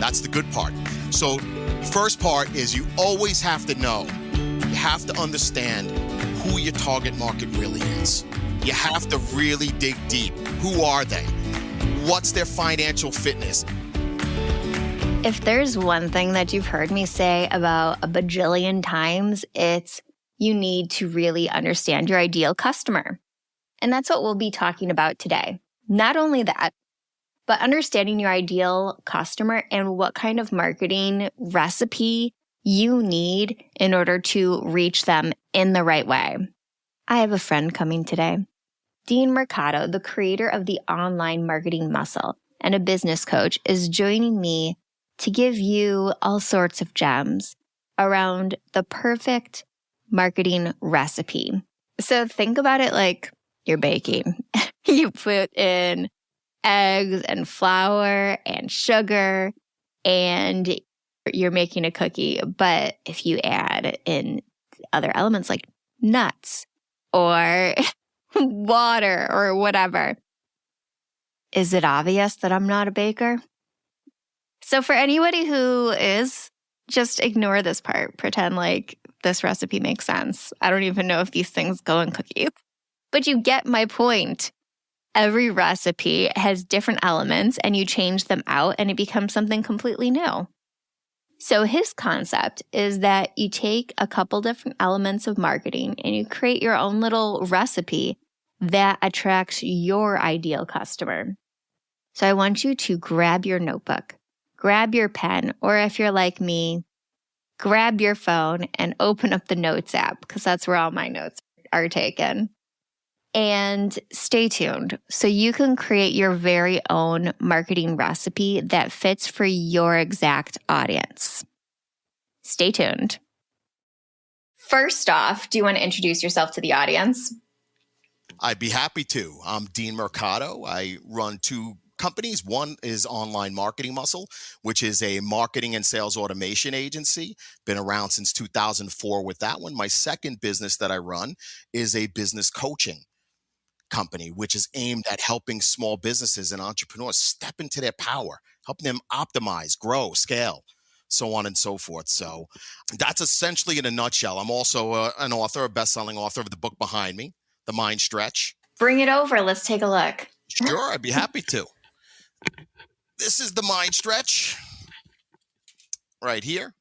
That's the good part. So first part is you always have to know, you have to understand who your target market really is. You have to really dig deep. Who are they? What's their financial fitness? If there's one thing that you've heard me say about a bajillion times, it's you need to really understand your ideal customer. And that's what we'll be talking about today. Not only that, but understanding your ideal customer and what kind of marketing recipe you need in order to reach them in the right way. I have a friend coming today. Dean Mercado, the creator of the Online Marketing Muscle and a business coach, is joining me to give you all sorts of gems around the perfect marketing recipe. So think about it like you're baking. You put in eggs and flour and sugar and you're making a cookie. But if you add in other elements like nuts or water or whatever, is it obvious that I'm not a baker? So for anybody who is, just ignore this part. Pretend like this recipe makes sense. I don't even know if these things go in cookies. But you get my point. Every recipe has different elements and you change them out and it becomes something completely new. So his concept is that you take a couple different elements of marketing and you create your own little recipe that attracts your ideal customer. So I want you to grab your notebook, grab your pen, or if you're like me, grab your phone and open up the Notes app because that's where all my notes are taken. And stay tuned so you can create your very own marketing recipe that fits for your exact audience. Stay tuned. First off, do you want to introduce yourself to the audience? I'd be happy to. I'm Dean Mercado. I run two companies. One is Online Marketing Muscle, which is a marketing and sales automation agency. Been around since 2004 with that one. My second business that I run is a business coaching company, which is aimed at helping small businesses and entrepreneurs step into their power, helping them optimize, grow, scale, so on and so forth. So that's essentially in a nutshell. I'm also an author, a best-selling author of the book behind me, The Mind Stretch. Bring it over. Let's take a look. Sure, I'd be happy to. This is The Mind Stretch right here.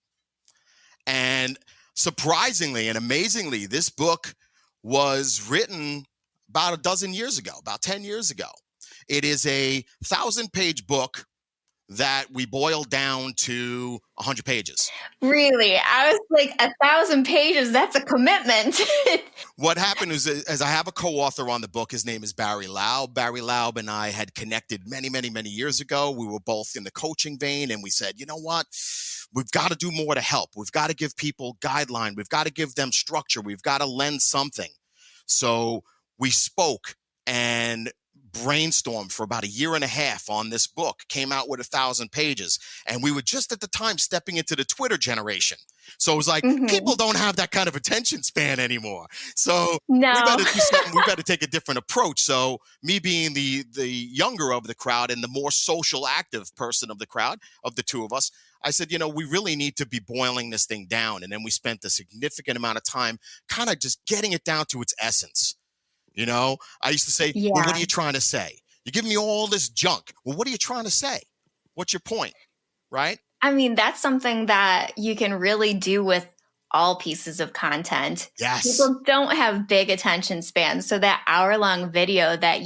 And surprisingly and amazingly, this book was written about a dozen years ago, about 10 years ago. It is a 1,000-page book that we boiled down to 100 pages. Really? I was like, 1,000 pages, that's a commitment. What happened is I have a co-author on the book. His name is Barry Laub. Barry Laub and I had connected many, many, many years ago. We were both in the coaching vein, and we said, you know what? We've got to do more to help. We've got to give people guideline. We've got to give them structure. We've got to lend something. So we spoke and brainstormed for about a year and a half on this book, came out with 1,000 pages. And we were just at the time stepping into the Twitter generation. So it was like, people don't have that kind of attention span anymore. So we better do something. We better take a different approach. So me being the younger of the crowd and the more social active person of the crowd, of the two of us, I said, you know, we really need to be boiling this thing down. And then we spent a significant amount of time kind of just getting it down to its essence. You know, I used to say, well, what are you trying to say? You give me all this junk. Well, what are you trying to say? What's your point? Right? I mean, that's something that you can really do with all pieces of content. Yes. People don't have big attention spans. So that hour-long video that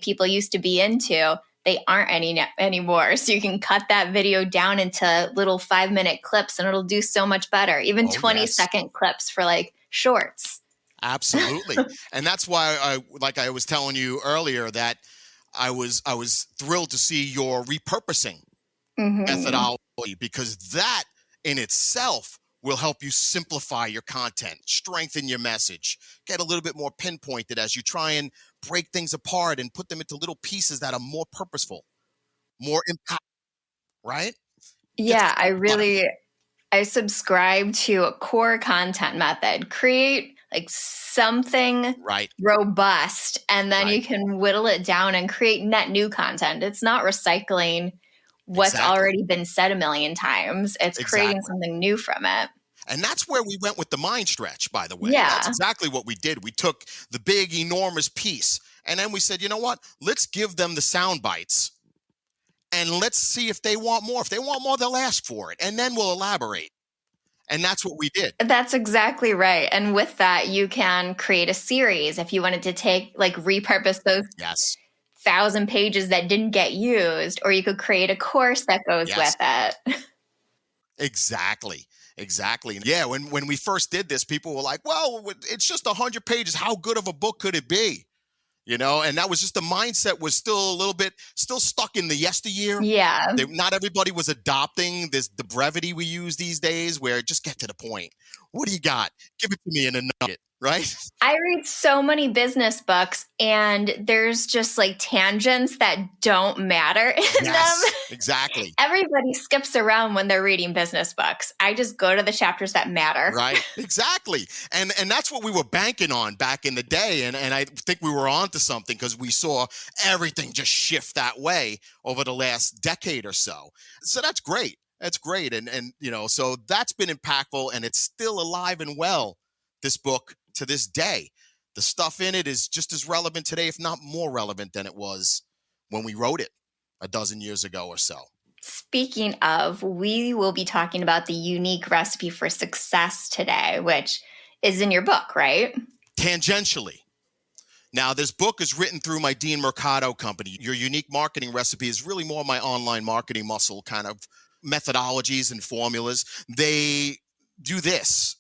people used to be into, they aren't anymore. So you can cut that video down into little 5-minute clips and it'll do so much better. Even 20-second clips for like shorts. Absolutely. And that's why I was telling you earlier that I was thrilled to see your repurposing methodology, because that in itself will help you simplify your content, strengthen your message, get a little bit more pinpointed as you try and break things apart and put them into little pieces that are more purposeful, more impactful, right? Yeah, I subscribe to a core content method. Create like something robust, and then you can whittle it down and create net new content. It's not recycling what's Exactly. already been said a million times. It's creating Exactly. something new from it. And that's where we went with the mind stretch, by the way. That's Yeah. exactly what we did. We took the big, enormous piece, and then we said, you know what? Let's give them the sound bites, and let's see if they want more. If they want more, they'll ask for it, and then we'll elaborate. And that's what we did. That's exactly right. And with that, you can create a series if you wanted to repurpose those Yes. 1,000 pages that didn't get used, or you could create a course that goes Yes. with it. Exactly. Exactly. Yeah. When we first did this, people were like, well, it's just 100 pages. How good of a book could it be? And that was just the mindset was still a little bit still stuck in the yesteryear. Yeah. Not everybody was adopting the brevity we use these days where just get to the point. What do you got? Give it to me in a nugget, right? I read so many business books, and there's just tangents that don't matter in Yes, them. exactly. Everybody skips around when they're reading business books. I just go to the chapters that matter. Right, exactly. And that's what we were banking on back in the day. And I think we were onto something because we saw everything just shift that way over the last decade or so. So that's great. That's great. So that's been impactful, and it's still alive and well, this book, to this day. The stuff in it is just as relevant today, if not more relevant than it was when we wrote it a dozen years ago or so. Speaking of, we will be talking about the unique recipe for success today, which is in your book, right? Tangentially. Now, this book is written through my Dean Mercado company. Your unique marketing recipe is really more my online marketing muscle kind of methodologies and formulas. They do this,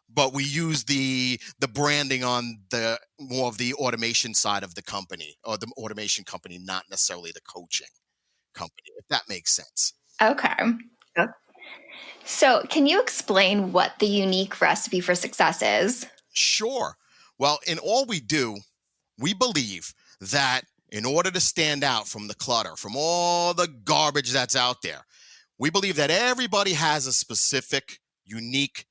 but we use the branding on the more of the automation side of the company, or the automation company, not necessarily the coaching company, if that makes sense. Okay. So, can you explain what the unique recipe for success is? Sure. Well, in all we do, we believe that in order to stand out from the clutter, from all the garbage that's out there, we believe that everybody has a specific, unique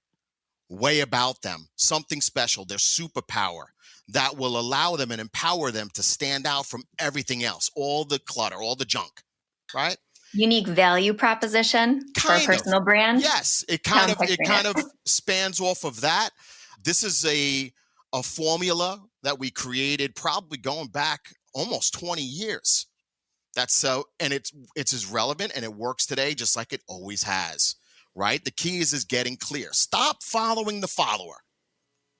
way about them, something special, their superpower that will allow them and empower them to stand out from everything else, all the clutter, all the junk, right? Unique value proposition for a personal brand? Yes, it kind of spans off of that. This is a formula that we created probably going back almost 20 years. That's so, and it's as relevant and it works today just like it always has, right? The key is getting clear. Stop following the follower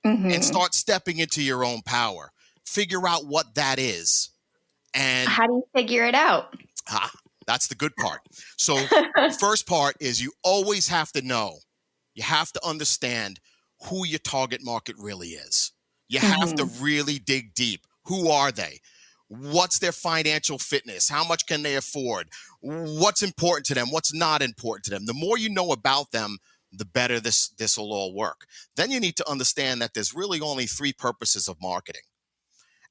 and start stepping into your own power. Figure out what that is. And how do you figure it out? That's the good part. So the first part is you always have to know, you have to understand who your target market really is. You have to really dig deep. Who are they? What's their financial fitness? How much can they afford? What's important to them? What's not important to them? The more you know about them, the better this will all work. Then you need to understand that there's really only 3 purposes of marketing.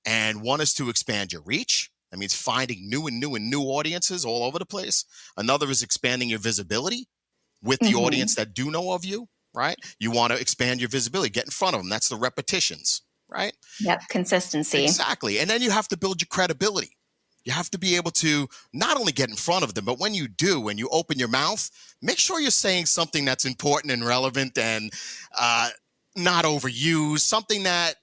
And one is to expand your reach. That means finding new audiences all over the place. Another is expanding your visibility with the audience that do know of you, right? You want to expand your visibility, get in front of them. That's the repetitions, right? Yep, consistency. Exactly. And then you have to build your credibility. You have to be able to not only get in front of them, but when you do, when you open your mouth, make sure you're saying something that's important and relevant and not overused, something that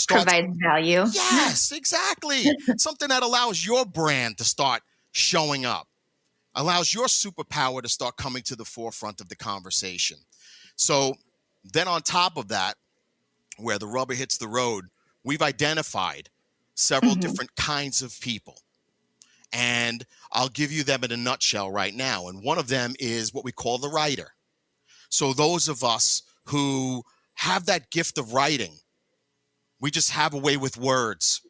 provides value. Yes, exactly. Something that allows your brand to start showing up, allows your superpower to start coming to the forefront of the conversation. So then on top of that, where the rubber hits the road, we've identified several different kinds of people. And I'll give you them in a nutshell right now. And one of them is what we call the writer. So those of us who have that gift of writing, we just have a way with words.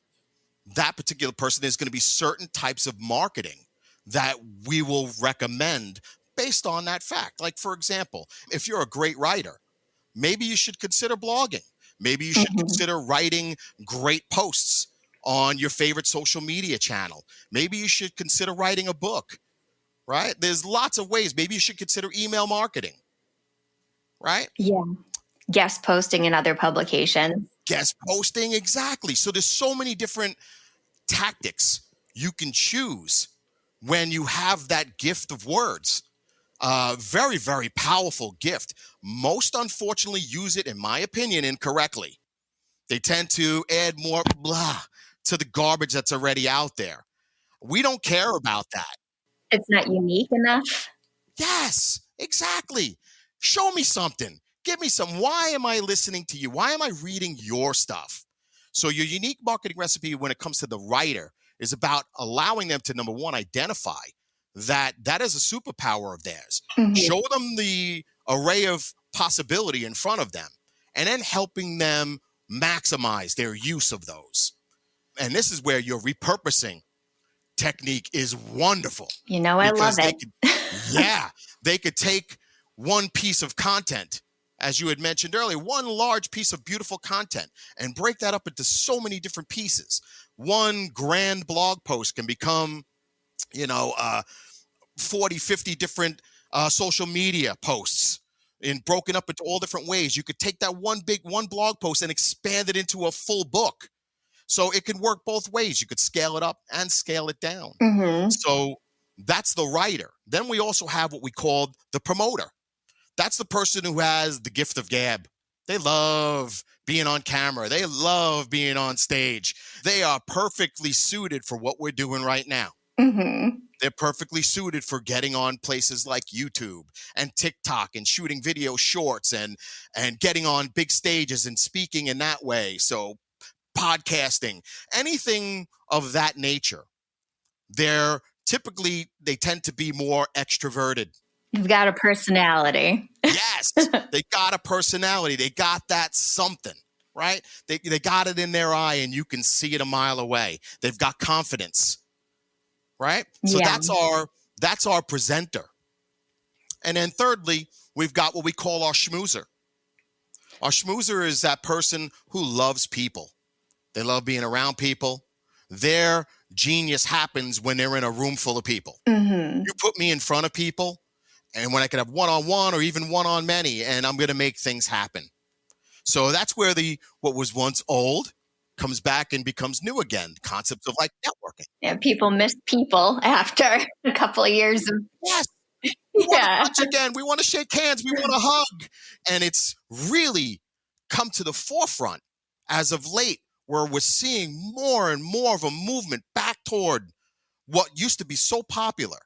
That particular person, there's going to be certain types of marketing that we will recommend based on that fact. Like, for example, if you're a great writer, maybe you should consider blogging. Maybe you should consider writing great posts on your favorite social media channel. Maybe you should consider writing a book, right? There's lots of ways. Maybe you should consider email marketing, right? Yeah. Guest posting in other publications. Guest posting, exactly. So there's so many different tactics you can choose when you have that gift of words. Very, very powerful gift. Most, unfortunately, use it, in my opinion, incorrectly. They tend to add more blah to the garbage that's already out there. We don't care about that. It's not unique enough. Yes, exactly. Show me something. Give me some. Why am I listening to you? Why am I reading your stuff? So your unique marketing recipe when it comes to the writer is about allowing them to, number one, identify that is a superpower of theirs. Mhm. Show them the array of possibility in front of them, and then helping them maximize their use of those. And this is where your repurposing technique is wonderful. You know, I love it. They could take one piece of content, as you had mentioned earlier, one large piece of beautiful content, and break that up into so many different pieces. One grand blog post can become, 40, 50 different social media posts and broken up into all different ways. You could take that one blog post and expand it into a full book. So it can work both ways. You could scale it up and scale it down. Mhm. So that's the writer. Then we also have what we call the promoter. That's the person who has the gift of gab. They love being on camera. They love being on stage. They are perfectly suited for what we're doing right now. Mhm. They're perfectly suited for getting on places like YouTube and TikTok and shooting video shorts and getting on big stages and speaking in that way. So podcasting, anything of that nature. They tend to be more extroverted. You've got a personality. Yes, they got a personality. They got that something, right? They got it in their eye and you can see it a mile away. They've got confidence, right? So Yeah. that's our presenter. And then thirdly, we've got what we call our schmoozer. Our schmoozer is that person who loves people. They love being around people. Their genius happens when they're in a room full of people. Mhm. You put me in front of people, and when I can have one-on-one or even one-on-many, and I'm going to make things happen. So that's where what was once old comes back and becomes new again. Concepts of like networking. Yeah, people miss people after a couple of years of Yes. We want yeah. to touch again. We want to shake hands. We want to hug. And it's really come to the forefront as of late, where we're seeing more and more of a movement back toward what used to be so popular.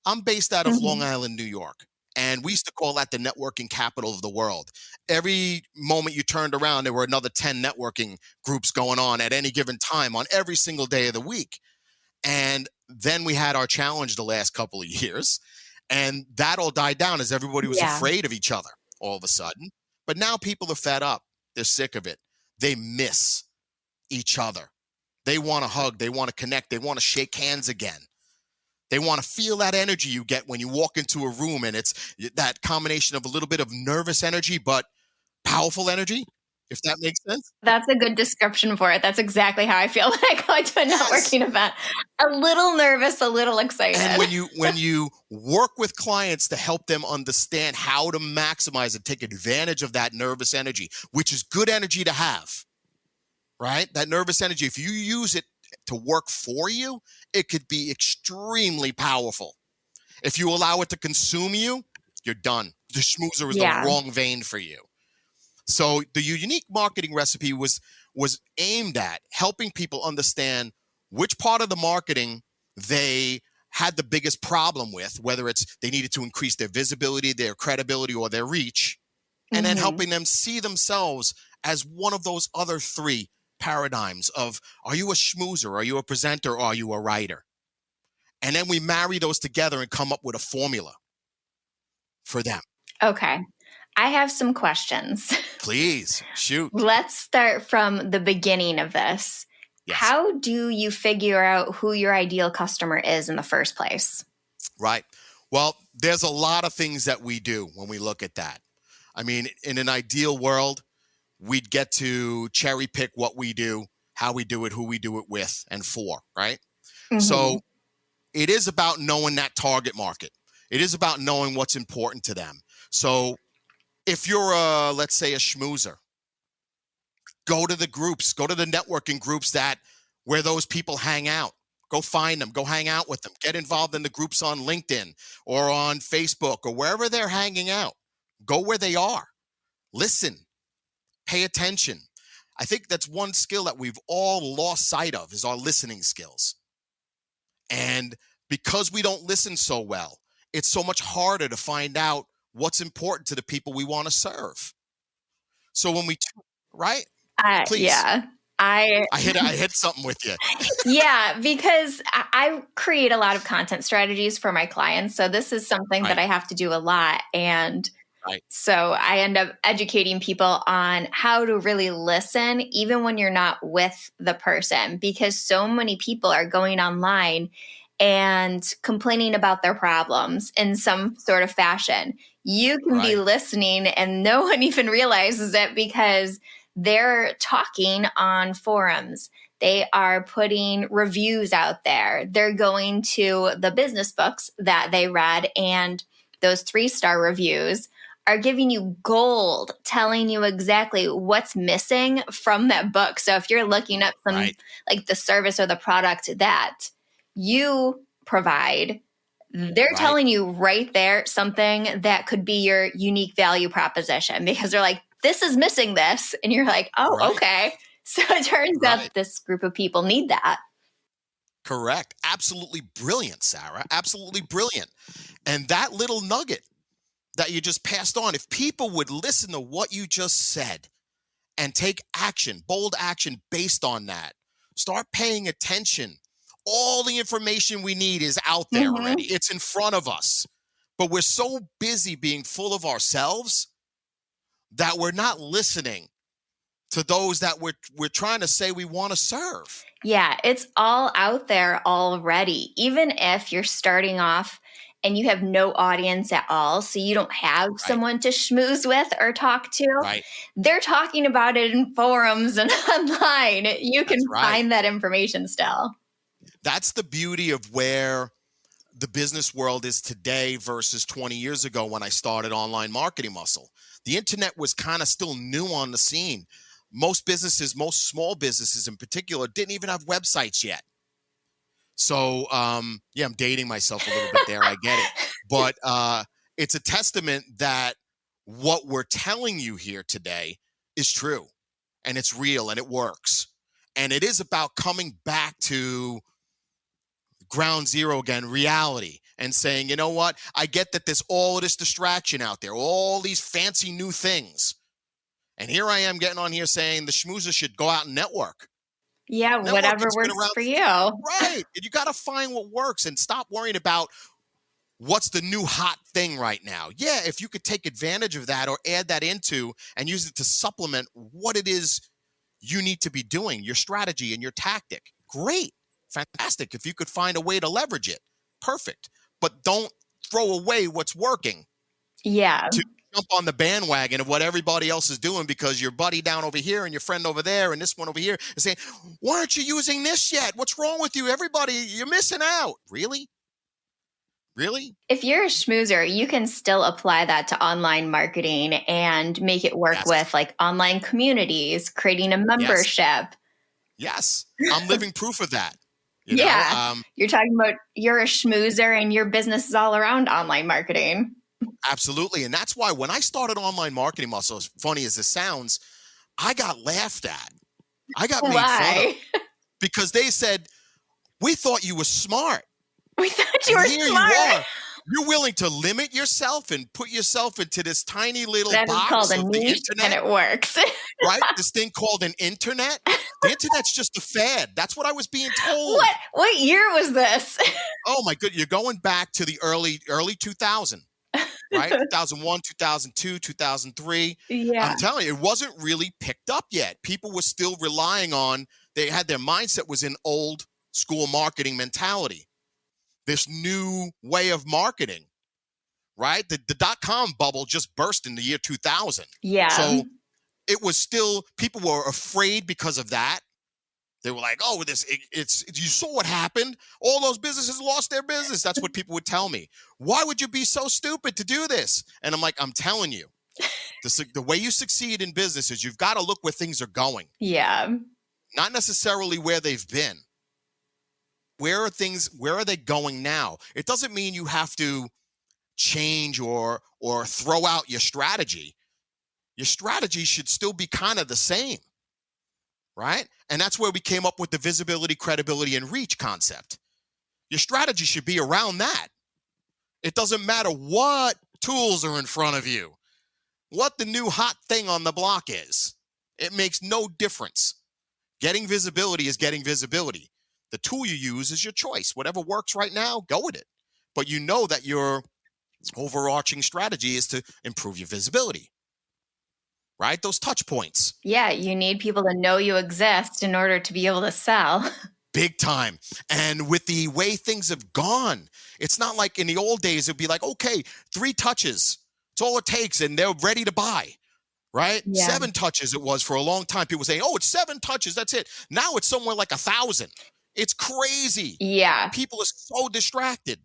I'm based out of Mhm. Long Island, New York, and we used to call that the networking capital of the world. Every moment you turned around, there were another 10 networking groups going on at any given time on every single day of the week. And then we had our challenge the last couple of years, and that all died down as everybody was Yeah. afraid of each other all of a sudden. But now people are fed up. They're sick of it. They miss each other. They want to hug. They want to connect. They want to shake hands again. They want to feel that energy you get when you walk into a room, and it's that combination of a little bit of nervous energy, but powerful energy, if that makes sense. That's a good description for it. That's exactly how I feel when I go to a networking event. A little nervous, a little excited. And when you work with clients to help them understand how to maximize and take advantage of that nervous energy, which is good energy to have, right? That nervous energy, if you use it to work for you, it could be extremely powerful. If you allow it to consume you, you're done. The schmoozer is Yeah. the wrong vein for you. So the unique marketing recipe was aimed at helping people understand which part of the marketing they had the biggest problem with, whether it's they needed to increase their visibility, their credibility, or their reach, and then Mhm. helping them see themselves as one of those other three paradigms of, are you a schmoozer, are you a presenter, or are you a writer? And then we marry those together and come up with a formula for them. Okay. I have some questions. Please, shoot. Let's start from the beginning of this. Yes. How do you figure out who your ideal customer is in the first place? Right. Well, there's a lot of things that we do when we look at that. I mean, in an ideal world, we'd get to cherry pick what we do, how we do it, who we do it with, and for, right? Mhm. So it is about knowing that target market. It is about knowing what's important to them. So if you're let's say a schmoozer, go to the groups, go to the networking groups where those people hang out. Go find them, go hang out with them, get involved in the groups on LinkedIn or on Facebook or wherever they're hanging out. Go where they are. Listen, pay attention. I think that's one skill that we've all lost sight of is our listening skills. And because we don't listen so well, it's so much harder to find out what's important to the people we want to serve. So when we, right? Please. Yeah. I hit something with you. Yeah, because I create a lot of content strategies for my clients. So this is something that I have to do a lot. And so I end up educating people on how to really listen, even when you're not with the person, because so many people are going online and complaining about their problems in some sort of fashion. You can be listening and no one even realizes it because they're talking on forums. They are putting reviews out there. They're going to the business books that they read, and those 3-star reviews are giving you gold, telling you exactly what's missing from that book. So if you're looking up some like the service or the product that you provide, they're telling you right there something that could be your unique value proposition, because they're like, this is missing this. And you're like, oh, okay. So it turns out this group of people need that. Correct. Absolutely brilliant, Sarah. Absolutely brilliant. And that little nugget that you just passed on, if people would listen to what you just said and take action, bold action based on that, start paying attention. All the information we need is out there already. It's in front of us. But we're so busy being full of ourselves that we're not listening to those that we're trying to say we want to serve. Yeah, it's all out there already. Even if you're starting off and you have no audience at all, so you don't have someone to schmooze with or talk to, they're talking about it in forums and online. You can find that information still. That's the beauty of where the business world is today versus 20 years ago when I started Online Marketing Muscle. The internet was kind of still new on the scene. Most businesses, most small businesses in particular, didn't even have websites yet. So, I'm dating myself a little bit there. I get it. But it's a testament that what we're telling you here today is true, and it's real, and it works. And it is about coming back to ground zero again, reality, and saying, you know what? I get that there's all this distraction out there, all these fancy new things. And here I am getting on here saying the schmoozer should go out and network. Yeah, whatever works for you. Right. You got to find what works and stop worrying about what's the new hot thing right now. Yeah, if you could take advantage of that or add that into and use it to supplement what it is you need to be doing, your strategy and your tactic. Great. Fantastic. If you could find a way to leverage it, perfect. But don't throw away what's working. Yeah. To jump on the bandwagon of what everybody else is doing because your buddy down over here and your friend over there and this one over here is saying, why aren't you using this yet? What's wrong with you? Everybody, you're missing out. Really? Really? If you're a schmoozer, you can still apply that to online marketing and make it work with like online communities, creating a membership. Yes. I'm living proof of that. You know, you're talking about you're a schmoozer and your business is all around online marketing. Absolutely. And that's why when I started Online Marketing Muscle, as funny as this sounds, I got laughed at. I got made fun of because they said, we thought you were smart. We thought you were smart. You are. You're willing to limit yourself and put yourself into this tiny little box called of the internet. And it works. Right? This thing called an internet. The internet's just a fad. That's what I was being told. What year was this? Oh my goodness. You're going back to the early 2000. Right? 2001, 2002, 2003. Yeah. I'm telling you, it wasn't really picked up yet. People were still relying on, they had their mindset was in old school marketing mentality. This new way of marketing, right? The dot-com bubble just burst in the year 2000. Yeah. So it was still, people were afraid because of that. They were like, oh, you saw what happened? All those businesses lost their business. That's what people would tell me. Why would you be so stupid to do this? And I'm like, I'm telling you, the way you succeed in business is you've got to look where things are going. Yeah. Not necessarily where they've been. Where are they going now? It doesn't mean you have to change or throw out your strategy. Your strategy should still be kind of the same, right? And that's where we came up with the visibility, credibility, and reach concept. Your strategy should be around that. It doesn't matter what tools are in front of you, what the new hot thing on the block is. It makes no difference. Getting visibility is getting visibility. The tool you use is your choice. Whatever works right now, go with it. But you know that your overarching strategy is to improve your visibility, right? Those touch points. Yeah, you need people to know you exist in order to be able to sell. Big time. And with the way things have gone, it's not like in the old days, it'd be like, okay, 3 touches. It's all it takes. And they're ready to buy, right? Yeah. 7 touches it was for a long time. People saying, oh, it's 7 touches. That's it. Now it's somewhere like 1,000. It's crazy. Yeah. People are so distracted.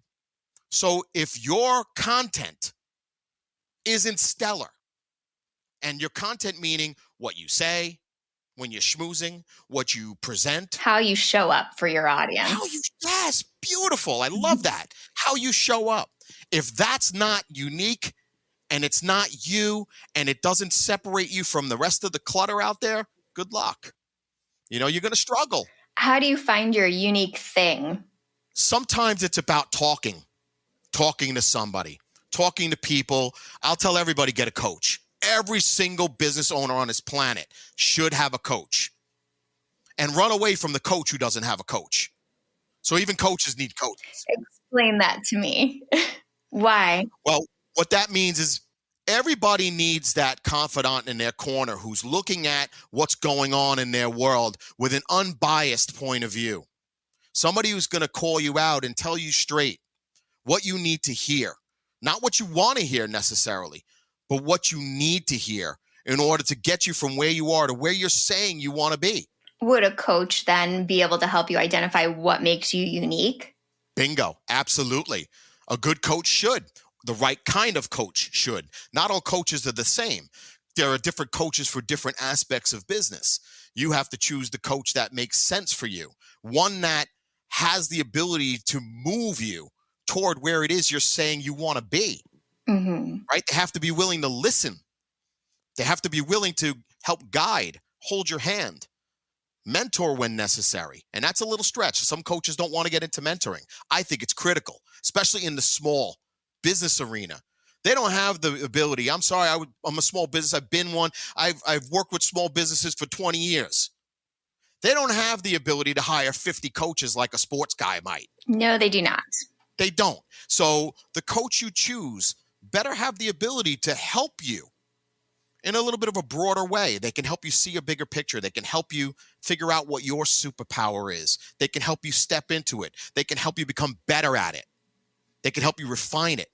So if your content isn't stellar, and your content meaning what you say, when you're schmoozing, what you present, how you show up for your audience. Yes, beautiful. I love that. How you show up. If that's not unique and it's not you and it doesn't separate you from the rest of the clutter out there, good luck. You're going to struggle. How do you find your unique thing? Sometimes it's about talking to somebody, talking to people. I'll tell everybody, get a coach. Every single business owner on this planet should have a coach, and run away from the coach who doesn't have a coach. So even coaches need coaches. Explain that to me. Why? Well, what that means is everybody needs that confidant in their corner who's looking at what's going on in their world with an unbiased point of view. Somebody who's going to call you out and tell you straight what you need to hear. Not what you want to hear necessarily, but what you need to hear in order to get you from where you are to where you're saying you want to be. Would a coach then be able to help you identify what makes you unique? Bingo. Absolutely. A good coach should. The right kind of coach should. Not all coaches are the same. There are different coaches for different aspects of business. You have to choose the coach that makes sense for you. One that has the ability to move you toward where it is you're saying you want to be. Mm-hmm. Right? They have to be willing to listen. They have to be willing to help guide, hold your hand, mentor when necessary. And that's a little stretch. Some coaches don't want to get into mentoring. I think it's critical, especially in the small business arena. They don't have the ability. I'm sorry, I'm a small business. I've been one. I've worked with small businesses for 20 years. They don't have the ability to hire 50 coaches like a sports guy might. No, they do not. They don't. So the coach you choose better have the ability to help you in a little bit of a broader way. They can help you see a bigger picture. They can help you figure out what your superpower is. They can help you step into it. They can help you become better at it. They can help you refine it.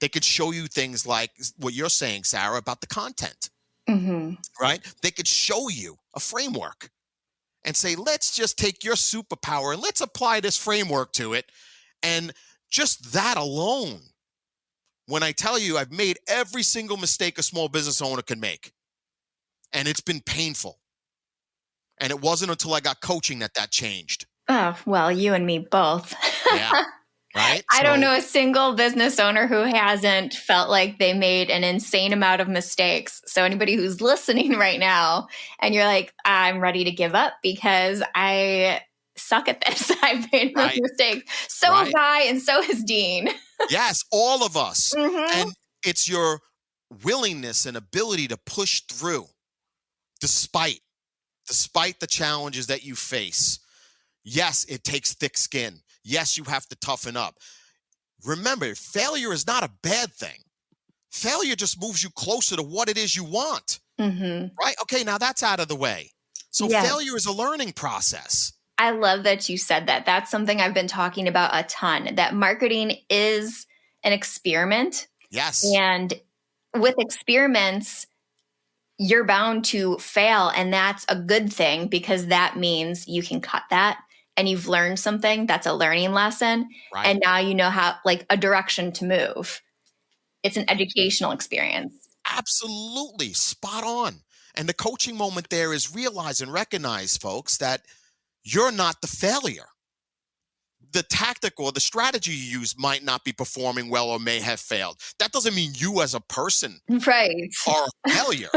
They could show you things like what you're saying, Sarah, about the content, right? They could show you a framework and say, let's just take your superpower and let's apply this framework to it. And just that alone, when I tell you I've made every single mistake a small business owner can make, and it's been painful. And it wasn't until I got coaching that changed. Oh, well, you and me both. Yeah. Right? I don't know a single business owner who hasn't felt like they made an insane amount of mistakes. So anybody who's listening right now and you're like, I'm ready to give up because I suck at this. I've made a mistake. So have I, and so has Dean. Yes, all of us. And it's your willingness and ability to push through despite the challenges that you face. Yes, it takes thick skin. Yes, you have to toughen up. Remember, failure is not a bad thing. Failure just moves you closer to what it is you want. Right? Okay, now that's out of the way. So failure is a learning process. I love that you said that. That's something I've been talking about a ton, that marketing is an experiment. Yes. And with experiments, you're bound to fail. And that's a good thing because that means you can cut that and you've learned something. That's a learning lesson. Right. And now you know how, like, a direction to move. It's an educational experience. Absolutely. Spot on. And the coaching moment there is realize and recognize, folks, that you're not the failure. the tactic or the strategy you use might not be performing well or may have failed. That doesn't mean you as a person Right. are a failure.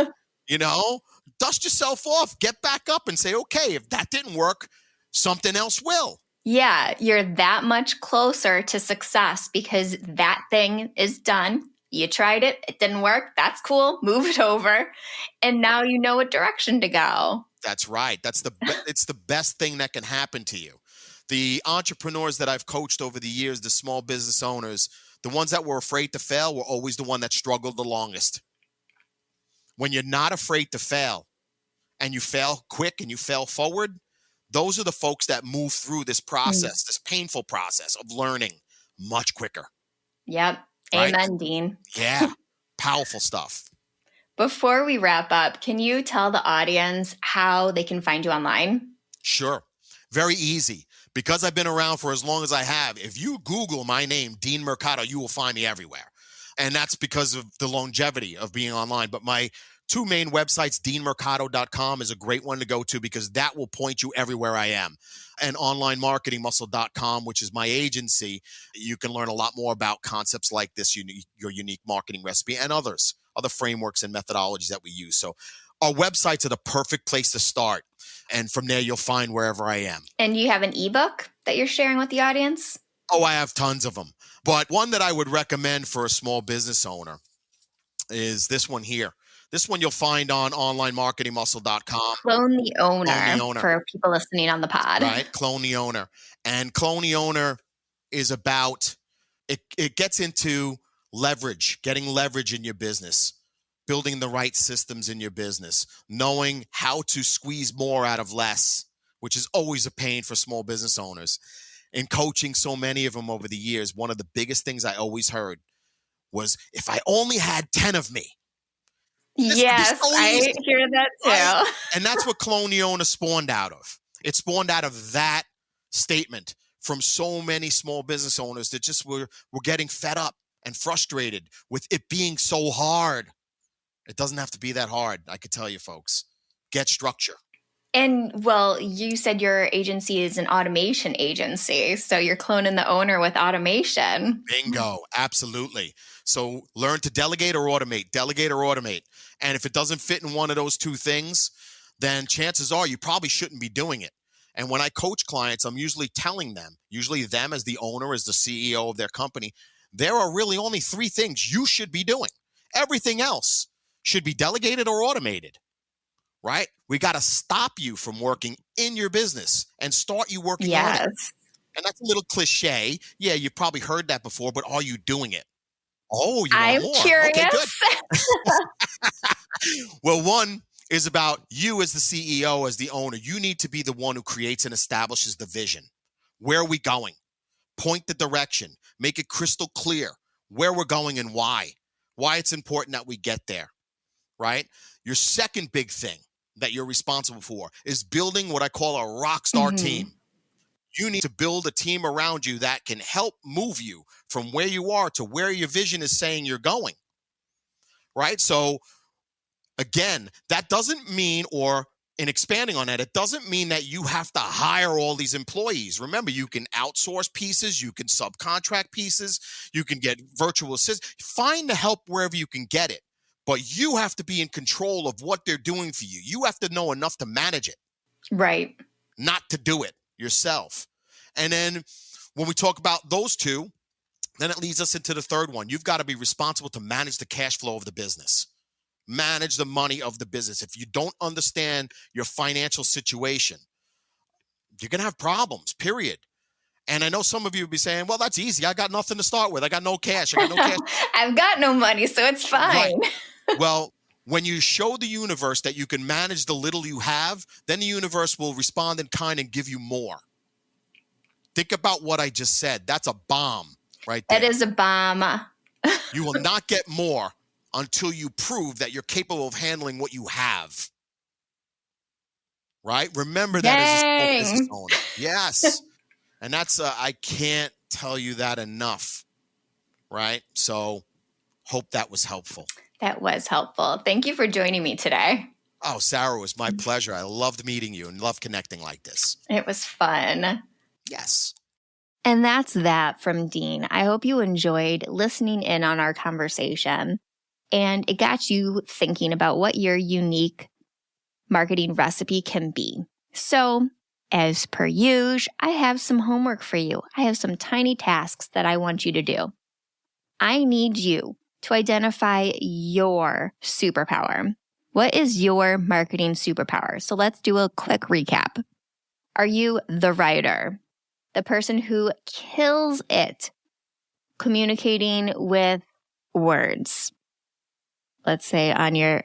Dust yourself off, get back up and say, okay, if that didn't work, something else will. Yeah, you're that much closer to success because that thing is done. You tried it, it didn't work. That's cool. Move it over. And now you know what direction to go. That's right. It's the best thing that can happen to you. The entrepreneurs that I've coached over the years, the small business owners, the ones that were afraid to fail were always the one that struggled the longest. When you're not afraid to fail and you fail quick and you fail forward, those are the folks that move through this process, this painful process of learning much quicker. Yep. Right? Amen, Dean. Yeah. Powerful stuff. Before we wrap up, can you tell the audience how they can find you online? Sure. Very easy. Because I've been around for as long as I have, if you Google my name, Dean Mercado, you will find me everywhere. And that's because of the longevity of being online. But my two main websites, deanmercado.com is a great one to go to because that will point you everywhere I am. And onlinemarketingmuscle.com, which is my agency, you can learn a lot more about concepts like this, your unique marketing recipe, and other frameworks and methodologies that we use. So our websites are the perfect place to start. And from there, you'll find wherever I am. And you have an ebook that you're sharing with the audience? Oh, I have tons of them. But one that I would recommend for a small business owner is this one here. This one you'll find on onlinemarketingmuscle.com. Clone the Owner, Clone the Owner. For people listening on the pod. Right? Clone the Owner. And Clone the Owner is about, it gets into leverage, getting leverage in your business, building the right systems in your business, knowing how to squeeze more out of less, which is always a pain for small business owners. In coaching so many of them over the years, one of the biggest things I always heard was, if I only had 10 of me. Yes, I hear that too. Right? And that's what Clone the Owner spawned out of. It spawned out of that statement from so many small business owners that just were getting fed up and frustrated with it being so hard. It doesn't have to be that hard. I could tell you, folks, get structure. And well, you said your agency is an automation agency. So you're cloning the owner with automation. Bingo. Absolutely. So learn to delegate or automate. And if it doesn't fit in one of those two things, then chances are you probably shouldn't be doing it. And when I coach clients, I'm usually telling them, usually them as the owner, as the CEO of their company, there are really only three things you should be doing. Everything else should be delegated or automated, right? We got to stop you from working in your business and start you working on it. And that's a little cliche. Yeah, you've probably heard that before, but are you doing it? Oh, you want more? Curious. Okay, good. Well, one is about you as the CEO, as the owner. You need to be the one who creates and establishes the vision. Where are we going? Point the direction. Make it crystal clear where we're going and why it's important that we get there, right? Your second big thing that you're responsible for is building what I call a rock star team. You need to build a team around you that can help move you from where you are to where your vision is saying you're going, right? So again, that doesn't mean, or in expanding on that, it doesn't mean that you have to hire all these employees. Remember, you can outsource pieces, you can subcontract pieces, you can get virtual assistants. Find the help wherever you can get it. But you have to be in control of what they're doing for you. You have to know enough to manage it. Right. Not to do it yourself. And then when we talk about those two, then it leads us into the third one. You've got to be responsible to manage the cash flow of the business. Manage the money of the business. If you don't understand your financial situation, you're going to have problems, period. And I know some of you will be saying, well, that's easy. I got nothing to start with. I got no cash. I've got no money, so it's fine. Right. Well, when you show the universe that you can manage the little you have, then the universe will respond in kind and give you more. Think about what I just said. That's a bomb right there. It is a bomb. You will not get more until you prove that you're capable of handling what you have. Right? Remember that as a small business owner. Yes. And that's, I can't tell you that enough. Right? So hope that was helpful. That was helpful. Thank you for joining me today. Oh, Sarah, it was my pleasure. I loved meeting you and loved connecting like this. It was fun. Yes. And that's that from Dean. I hope you enjoyed listening in on our conversation and it got you thinking about what your unique marketing recipe can be. So, as per usual, I have some homework for you. I have some tiny tasks that I want you to do. I need you to identify your superpower. What is your marketing superpower? So let's do a quick recap. Are you the writer? The person who kills it communicating with words? Let's say on your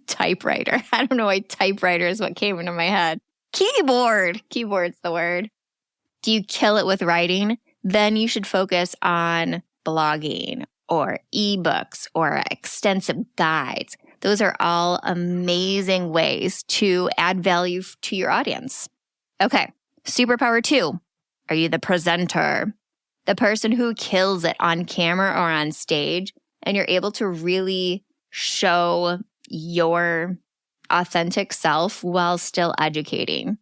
typewriter. I don't know why typewriter is what came into my head. Keyboard. Keyboard's the word. Do you kill it with writing? Then you should focus on blogging or ebooks or extensive guides. Those are all amazing ways to add value to your audience. Okay, superpower 2. Are you the presenter? The person who kills it on camera or on stage, and you're able to really show your authentic self while still educating.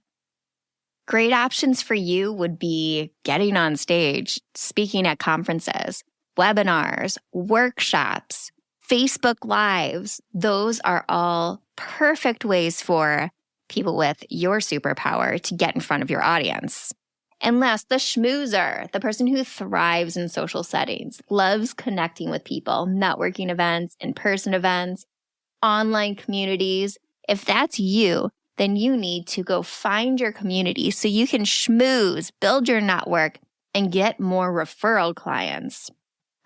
Great options for you would be getting on stage, speaking at conferences, webinars, workshops, Facebook Lives. Those are all perfect ways for people with your superpower to get in front of your audience. And last, the schmoozer, the person who thrives in social settings, loves connecting with people, networking events, in-person events, online communities. If that's you, then you need to go find your community so you can schmooze, build your network, and get more referral clients.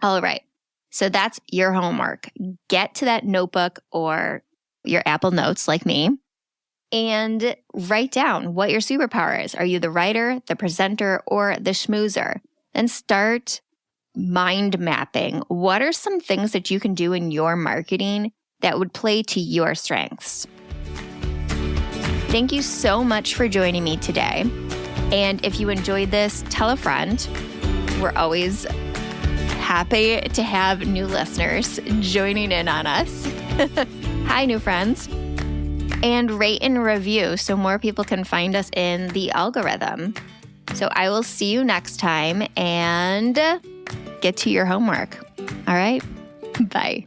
All right. So that's your homework. Get to that notebook or your Apple Notes like me and write down what your superpower is. Are you the writer, the presenter, or the schmoozer? Then start mind mapping. What are some things that you can do in your marketing that would play to your strengths? Thank you so much for joining me today. And if you enjoyed this, tell a friend. We're always happy to have new listeners joining in on us. Hi, new friends. And rate and review so more people can find us in the algorithm. So I will see you next time and get to your homework. All right. Bye.